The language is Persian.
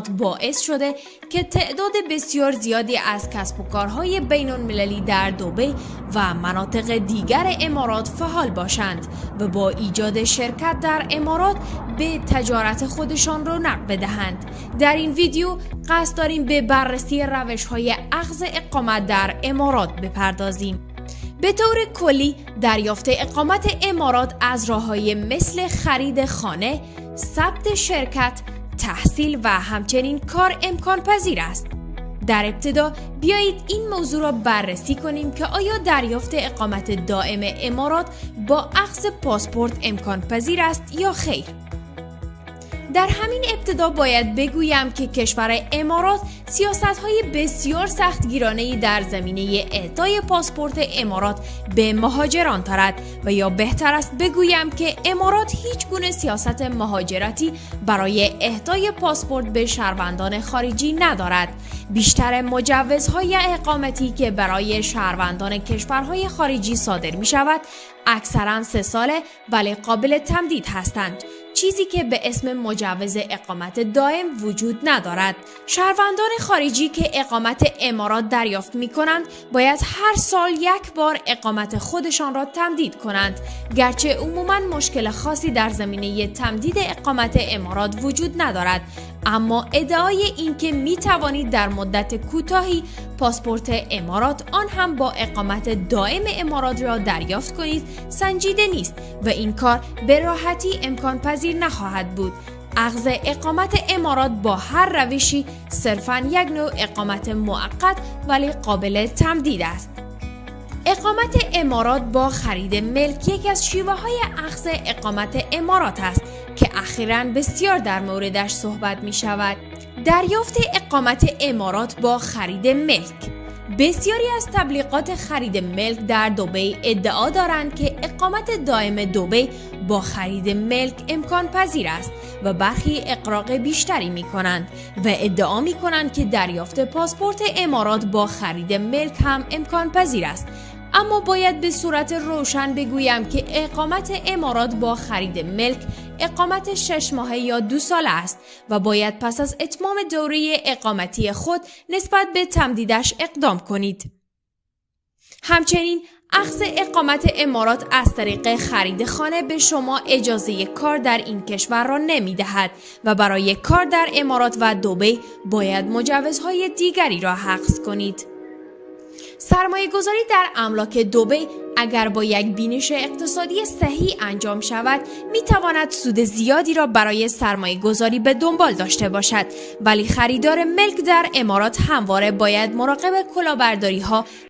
باعث شده که تعداد بسیار زیادی از کسب و کارهای بین المللی در دبی و مناطق دیگر امارات فعال باشند و با ایجاد شرکت در امارات به تجارت خودشان رونق بدهند. در این ویدیو قصد داریم به بررسی روش‌های اخذ اقامت در امارات بپردازیم. به طور کلی دریافت اقامت امارات از راه‌های مثل خرید خانه، ثبت شرکت، تحصیل و همچنین کار امکان پذیر است. در ابتدا بیایید این موضوع را بررسی کنیم که آیا دریافت اقامت دائم امارات با اخذ پاسپورت امکان پذیر است یا خیر. در همین ابتدا باید بگویم که کشور امارات سیاست‌های بسیار سختگیرانه‌ای در زمینه اعطای پاسپورت امارات به مهاجران دارد و یا بهتر است بگویم که امارات هیچ گونه سیاست مهاجرتی برای اعطای پاسپورت به شهروندان خارجی ندارد. بیشتر مجوزهای اقامتی که برای شهروندان کشورهای خارجی صادر می شود اکثراً 3 ساله ولی قابل تمدید هستند، چیزی که به اسم مجوز اقامت دائم وجود ندارد. شهروندان خارجی که اقامت امارات دریافت می کنند باید هر سال 1 بار اقامت خودشان را تمدید کنند، گرچه عموماً مشکل خاصی در زمینه تمدید اقامت امارات وجود ندارد، اما ادعای اینکه می توانید در مدت کوتاهی پاسپورت امارات آن هم با اقامت دائم امارات را دریافت کنید سنجیده نیست و این کار به راحتی امکان پذیر نخواهد بود. اخذ اقامت امارات با هر روشی صرفاً یک نوع اقامت موقت ولی قابل تمدید است. اقامت امارات با خرید ملک یکی از شیوه‌های اخذ اقامت امارات است که اخیراً بسیار در موردش صحبت می شود. دریافت اقامت امارات با خرید ملک. بسیاری از تبلیغات خرید ملک در دبی ادعا دارند که اقامت دائم دبی با خرید ملک امکان پذیر است و برخی اغراق بیشتری می کنند و ادعا می کنند که دریافت پاسپورت امارات با خرید ملک هم امکان پذیر است. اما باید به صورت روشن بگویم که اقامت امارات با خرید ملک اقامت 6 ماهه یا 2 ساله است و باید پس از اتمام دوره اقامتی خود نسبت به تمدیدش اقدام کنید. همچنین اخذ اقامت امارات از طریق خرید خانه به شما اجازه کار در این کشور را نمی دهد و برای کار در امارات و دبی باید مجوزهای دیگری را اخذ کنید. سرمایه گذاری در املاک دبی اگر با یک بینش اقتصادی صحیح انجام شود می تواند سود زیادی را برای سرمایه گذاری به دنبال داشته باشد، ولی خریدار ملک در امارات همواره باید مراقب کلاهبرداری ها